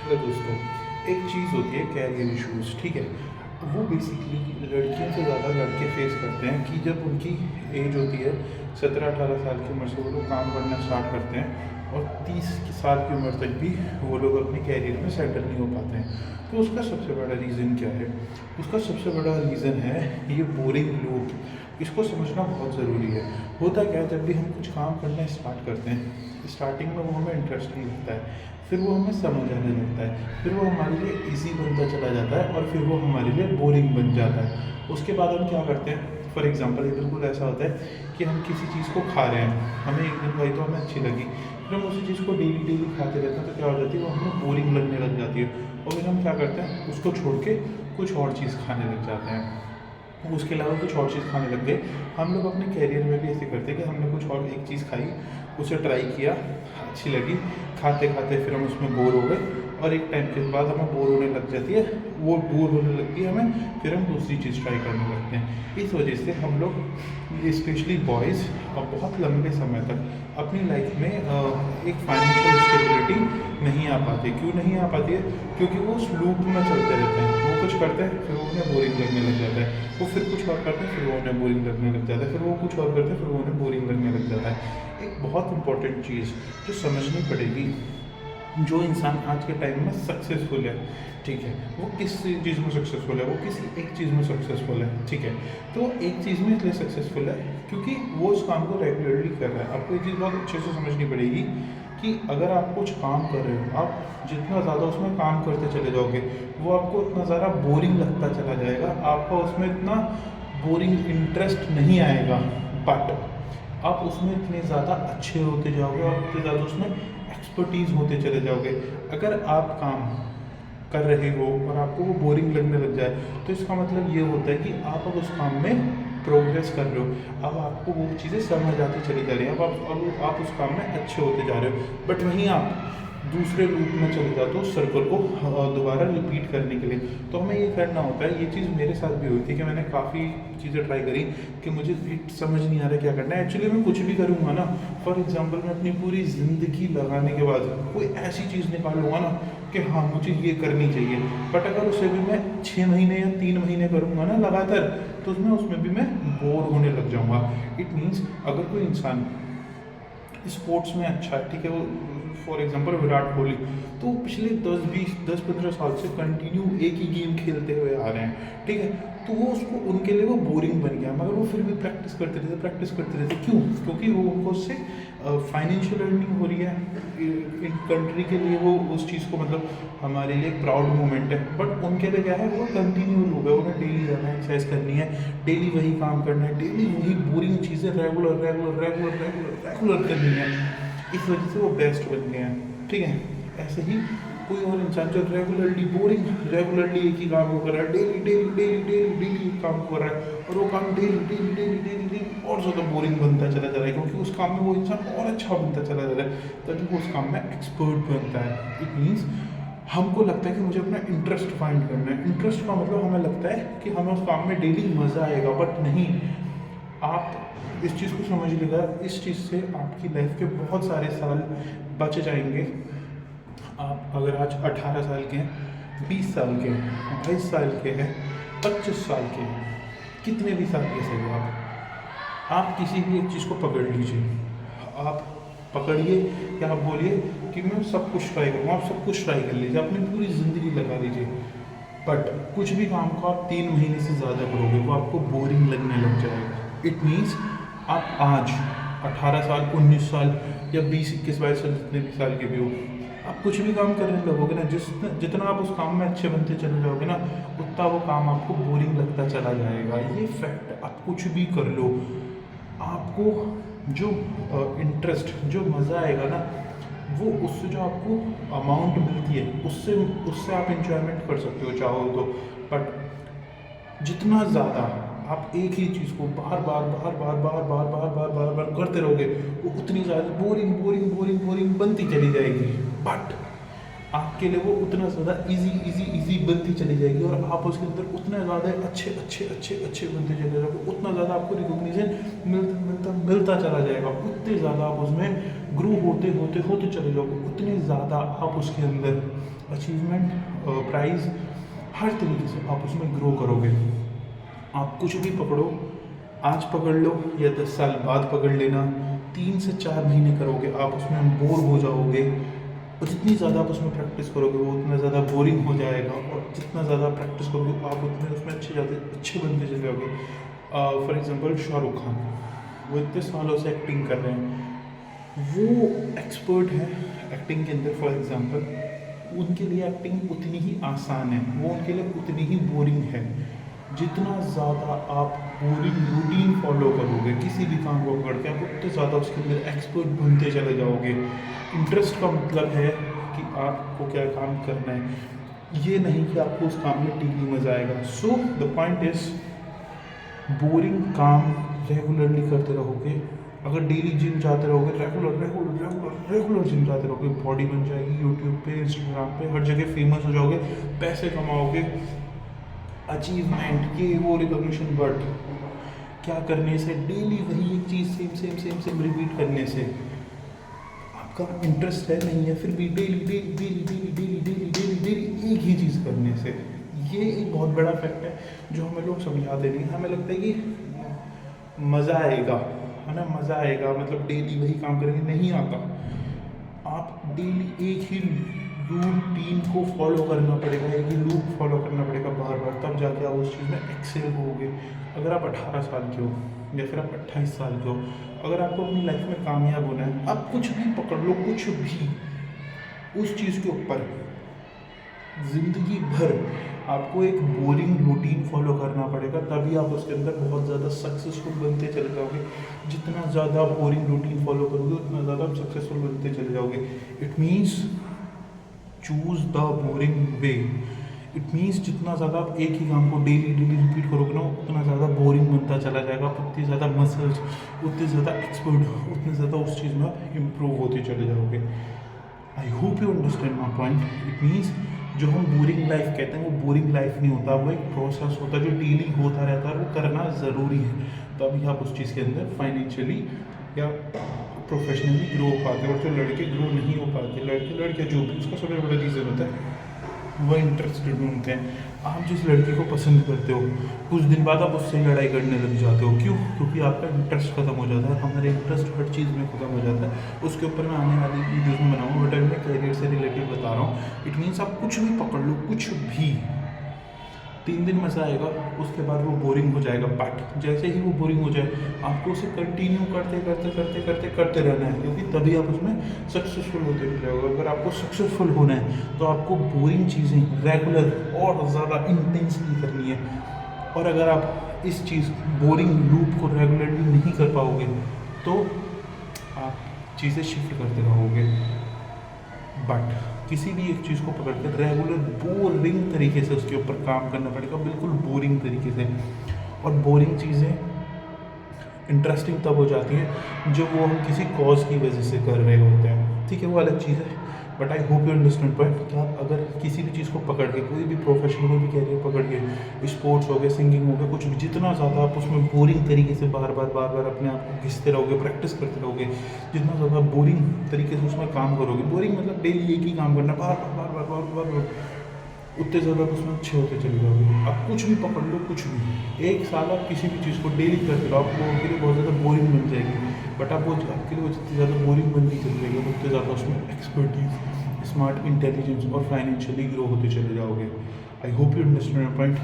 Hello दोस्तों, एक चीज़ होती है कैरियर इश्यूज़, ठीक है? वो बेसिकली लड़कियों से ज़्यादा लड़के फेस करते हैं कि जब उनकी एज होती है 17-18 साल की उम्र से वो लोग काम करना स्टार्ट करते हैं और 30 साल की उम्र तक भी वो लोग अपने कैरियर में सेटल नहीं हो पाते हैं। तो उसका सबसे बड़ा रीज़न क्या है? उसका सबसे बड़ा रीज़न है ये बोरिंग लूप। इसको समझना बहुत ज़रूरी है। होता क्या है, जब भी हम कुछ काम करना स्टार्ट करते हैं, स्टार्टिंग में वो हमें इंटरेस्टिंग लगता है, फिर वो हमें समझ आने लगता है, फिर वो हमारे लिए ईज़ी बनता चला जाता है और फिर वो हमारे लिए बोरिंग बन जाता है। उसके बाद हम क्या करते हैं, फॉर एग्ज़ाम्पल ये बिल्कुल ऐसा होता है कि हम किसी चीज़ को खा रहे हैं, हमें एक दिन खाई तो हमें अच्छी लगी, फिर हम उसी चीज़ को डेली डेली खाते रहते हैं तो क्या हो जाती है, वो हमें बोरिंग लगने लग जाती है और फिर हम क्या करते हैं, उसको छोड़ के कुछ और चीज़ खाने लग जाते हैं। उसके अलावा कुछ और चीज़ खाने लग गए। हम लोग अपने करियर में भी ऐसे करते हैं कि हमने कुछ और एक चीज़ खाई, उसे ट्राई किया, अच्छी लगी, खाते खाते फिर हम उसमें बोर हो गए और एक टाइम के बाद हमें बोर होने लग जाती है, वो बोर होने लगती है हमें, फिर हम दूसरी चीज़ ट्राई करने लगते हैं। इस वजह से हम लोग स्पेशली बॉयज़ बहुत लंबे समय तक अपनी लाइफ में एक फाइनेंशियल स्टेबिलिटी नहीं आ पाती। क्यों नहीं आ पाती है? क्योंकि वो उस लूप में चलते रहते हैं। वो कुछ करते हैं, फिर वो उन्हें बोरिंग लगने लग जाता है। वो फिर कुछ और करते हैं, फिर वो उन्हें बोरिंग लगने लग जाता है। फिर वो कुछ और करते हैं, फिर वो उन्हें बोरिंग लगने लग जाता है। एक बहुत इंपॉर्टेंट चीज़ जो समझनी पड़ेगी, जो इंसान आज के टाइम में सक्सेसफुल है, ठीक है, वो किस चीज़ में सक्सेसफुल है, वो किसी एक चीज़ में सक्सेसफुल है, ठीक है। तो एक चीज़ में इसलिए सक्सेसफुल है क्योंकि वो उस काम को रेगुलरली कर रहा है। आपको ये चीज़ बहुत अच्छे से समझनी पड़ेगी कि अगर आप कुछ काम कर रहे हो, आप जितना ज़्यादा उसमें काम करते चले जाओगे, वो आपको उतना ज़्यादा बोरिंग लगता चला जाएगा, आपका उसमें इतना बोरिंग इंटरेस्ट नहीं आएगा। बट आप उसमें इतने ज़्यादा अच्छे होते जाओगे और इतने ज़्यादा उसमें एक्सपर्टीज़ होते चले जाओगे। अगर आप काम कर रहे हो और आपको वो बोरिंग लगने लग जाए, तो इसका मतलब ये होता है कि आप अब उस काम में प्रोग्रेस कर रहे हो। अब आपको वो चीज़ें समझ आती चली जा रही हैं, अब आप उस काम में अच्छे होते जा रहे हो। बट वहीं आप दूसरे लूप में चले जाते हो उस सर्कल को दोबारा रिपीट करने के लिए। तो हमें ये करना होता है। ये चीज़ मेरे साथ भी हुई थी कि मैंने काफ़ी चीज़ें ट्राई करी कि मुझे समझ नहीं आ रहा क्या करना है। एक्चुअली मैं कुछ भी करूँगा ना, फॉर एग्जांपल मैं अपनी पूरी ज़िंदगी लगाने के बाद कोई ऐसी चीज़ निकालूंगा ना कि हाँ मुझे ये करनी चाहिए, बट अगर उसे भी मैं 6 महीने या 3 महीने करूँगा ना लगातार, तो उसमें भी मैं बोर होने लग जाऊँगा। इट मीन्स अगर कोई इंसान स्पोर्ट्स में अच्छा है, ठीक है, वो फॉर एग्जांपल विराट कोहली, तो वो पिछले 10-15 साल से कंटिन्यू एक ही गेम खेलते हुए आ रहे हैं, ठीक है। तो वो उसको उनके लिए वो बोरिंग बन गया, मगर वो फिर भी प्रैक्टिस करते रहते। क्यों? क्योंकि वो उनको उससे फाइनेंशियल अर्निंग हो रही है, इन कंट्री के लिए वो उस चीज़ को, मतलब हमारे लिए एक प्राउड मोमेंट है। बट उनके लिए क्या है, वो कंटिन्यू लोग है, उन्हें डेली जाना है, एक्सरसाइज करनी है, डेली वही काम करना है, डेली वही बोरिंग चीज़ें रेगुलर करनी है। इस वजह से वो बेस्ट बन गए हैं, ठीक है। ऐसे ही कोई और इंसान जो रेगुलरली एक ही काम को कर रहा है, डेली काम को कर रहा है, और वो काम डेली और ज़्यादा बोरिंग बनता चला जा रहा है, क्योंकि उस काम में वो इंसान और अच्छा बनता चला जा रहा है, तभी वो उस काम में एक्सपर्ट बनता है। इट मीन्स हमको लगता है कि मुझे अपना इंटरेस्ट फाइंड करना है। इंटरेस्ट का मतलब हमें लगता है कि हमें उस काम में डेली मज़ा आएगा, बट नहीं। आप इस चीज़ को समझ लीजिएगा, इस चीज़ से आपकी लाइफ के बहुत सारे साल बच जाएंगे। आप अगर आज 18 साल के हैं, 20 साल के हैं, 22 साल के हैं, 25 साल के हैं, कितने भी साल के सही आप किसी भी एक चीज़ को पकड़ लीजिए। आप पकड़िए या आप बोलिए कि मैं सब कुछ ट्राई करूँगा, आप सब कुछ ट्राई कर लीजिए, अपनी पूरी ज़िंदगी लगा लीजिए। बट कुछ भी काम को आप 3 महीने से ज़्यादा करोगे, वो आपको बोरिंग लगने लग जाएगा। इट मीन्स आप आज 18 साल, 19 साल या 20, 21, 22 साल, जितने भी साल के भी हो, आप कुछ भी काम करने लगोगे ना, जितना आप उस काम में अच्छे बनते चले जाओगे ना, उतना वो काम आपको बोरिंग लगता चला जाएगा। ये फैक्ट, आप कुछ भी कर लो, आपको जो इंटरेस्ट, जो मज़ा आएगा ना, वो उससे जो आपको अमाउंट मिलती है, उससे उससे आप इंजॉयमेंट कर सकते हो चाहो तो। बट जितना ज़्यादा आप एक ही चीज़ को बार करते रहोगे, वो उतनी ज़्यादा बोरिंग बनती चली जाएगी। बट आपके लिए वो उतना ज़्यादा इजी बनती चली जाएगी, और आप उसके अंदर उतना ज़्यादा अच्छे बनते चले जाओगे, उतना ज़्यादा आपको रिकॉग्निशन मिलता चला जाएगा, उतने ज़्यादा आप उसमें ग्रो होते होते होते चले जाओगे, उतने ज़्यादा आप उसके अंदर अचीवमेंट, प्राइज़, हर तरीके से आप उसमें ग्रो करोगे। आप कुछ भी पकड़ो, आज पकड़ लो या 10 साल बाद पकड़ लेना, 3 से 4 महीने करोगे, आप उसमें बोर हो जाओगे। और जितनी ज़्यादा आप उसमें प्रैक्टिस करोगे वो उतना ज़्यादा बोरिंग हो जाएगा, और जितना ज़्यादा प्रैक्टिस करोगे आप उतने उसमें अच्छे बनते चले जाओगे। फॉर एग्जांपल शाहरुख खान, वो इतने सालों से एक्टिंग कर रहे हैं, वो एक्सपर्ट है एक्टिंग के अंदर। फॉर एग्जांपल उनके लिए एक्टिंग उतनी ही आसान है, वो उनके लिए उतनी ही बोरिंग है। जितना ज़्यादा आप बोरिंग रूटीन फॉलो करोगे किसी भी काम को पकड़ के, आप उतने ज़्यादा उसके अंदर एक्सपर्ट बनते चले जाओगे। इंटरेस्ट का मतलब है कि आपको क्या काम करना है, ये नहीं कि आपको उस काम में डेली मज़ा आएगा। So the point is, boring काम रेगुलरली करते रहोगे। अगर डेली जिम जाते रहोगे, रेगुलर जिम जाते रहोगे, बॉडी बन जाएगी। यूट्यूब पे, इंस्टाग्राम पे, हर जगह फेमस हो जाओगे, पैसे कमाओगे, अचीवमेंट, ये वो रिकॉग्निशन। बट क्या करने से, डेली वही एक चीज़ सेम रिपीट करने से आपका इंटरेस्ट है नहीं है, फिर भी डेली एक ही चीज़ करने से, ये एक बहुत बड़ा फैक्ट है जो हमें लोग समझाते नहीं। हमें लगता है कि मज़ा आएगा, है ना, मज़ा आएगा, मतलब डेली वही काम करेंगे, नहीं आता। आप डेली एक ही रूटीन को फॉलो करना पड़ेगा, एक ही लूप फॉलो करना पड़ेगा बार बार, तब जाके आप उस चीज़ में एक्सेल होगे। अगर आप 18 साल के हो या फिर आप 28 साल के हो, अगर आपको अपनी लाइफ में कामयाब होना है, आप कुछ भी पकड़ लो, कुछ भी उस चीज़ के ऊपर ज़िंदगी भर आपको एक बोरिंग रूटीन फॉलो करना पड़ेगा, तभी आप उसके अंदर बहुत ज़्यादा सक्सेसफुल बनते चले जाओगे। जितना ज़्यादा बोरिंग रूटीन फॉलो करोगे उतना ज़्यादा आप सक्सेसफुल बनते चले जाओगे। It means choose the boring way. It means जितना ज़्यादा आप एक ही काम को डेली रिपीट करोगे ना, उतना ज़्यादा बोरिंग बनता चला जाएगा। आप उतनी ज़्यादा मसल्स, उतने ज़्यादा एक्सपर्ट, उतने ज़्यादा उस चीज़ में इम्प्रूव होते चले जाओगे। I hope you understand my point. It means जो हम बोरिंग लाइफ कहते हैं, वो बोरिंग लाइफ नहीं होता, वो एक प्रोसेस होता है जो डेली होता रहता है, वो करना ज़रूरी है, तभी आप उस चीज़ के अंदर फाइनेंशियली या प्रोफेशनली ग्रो हो पाते हैं। और जो लड़के ग्रो नहीं हो पाते, लड़कियाँ जो भी, उसका सबसे बड़ा रीज़न होता है वो इंटरेस्ट ढूंढते हैं। आप जिस लड़की को पसंद करते हो, कुछ दिन बाद आप उससे लड़ाई करने लग जाते हो। क्यों? क्योंकि आपका इंटरेस्ट खत्म हो जाता है। हमारे इंटरेस्ट हर चीज़ में खत्म हो जाता है। उसके ऊपर मैं आने वाली वीडियोज़ में बनाऊँगा, बट मैं कैरियर से रिलेटेड बता रहा हूँ। इट मीन्स आप कुछ भी पकड़ लो, कुछ भी, 3 दिन मज़ा आएगा, उसके बाद वो बोरिंग हो जाएगा। बट जैसे ही वो बोरिंग हो जाए, आपको उसे कंटिन्यू करते रहना है, क्योंकि तभी आप उसमें सक्सेसफुल होते जाओगे। अगर आपको सक्सेसफुल होना है तो आपको बोरिंग चीज़ें रेगुलर और ज़्यादा इंटेंसली करनी है। और अगर आप इस चीज़ बोरिंग लूप को रेगुलरली नहीं कर पाओगे तो आप चीज़ें शिफ्ट करते रहोगे। बट किसी भी एक चीज़ को पकड़ कर रेगुलर बोरिंग तरीके से उसके ऊपर काम करना पड़ेगा, बिल्कुल बोरिंग तरीके से। और बोरिंग चीज़ें इंटरेस्टिंग तब हो जाती हैं जब वो हम किसी कॉज की वजह से कर रहे होते हैं, ठीक है, वो अलग चीज़ है। But I hope you understand point कि आप अगर किसी भी चीज़ को पकड़ के, कोई भी प्रोफेशन, कोई भी कैरियर पकड़ के, स्पोर्ट्स हो गया, सिंगिंग हो गया, कुछ भी, जितना ज़्यादा आप उसमें बोरिंग तरीके से बार बार अपने आप को घिसते रहोगे, प्रैक्टिस करते रहोगे, जितना ज़्यादा बोरिंग तरीके से उसमें काम करोगे, बोरिंग मतलब डेली एक ही काम करना, बार उतने ज़्यादा उसमें अच्छे होते चले जाओगे। आप कुछ भी पकड़ लो, कुछ भी, 1 साल आप किसी भी चीज़ को डेली करते रहो, आप लोगों के लिए बहुत ज़्यादा बोरिंग बन जाएगी। बट आप वो आपके लिए वो जितनी ज़्यादा बोरिंग बनती चली जाएगी, उतने ज़्यादा उसमें एक्सपर्टीज, स्मार्ट, इंटेलिजेंस और फाइनेंशियली ग्रो होते चले जाओगे। I hope you understand my point.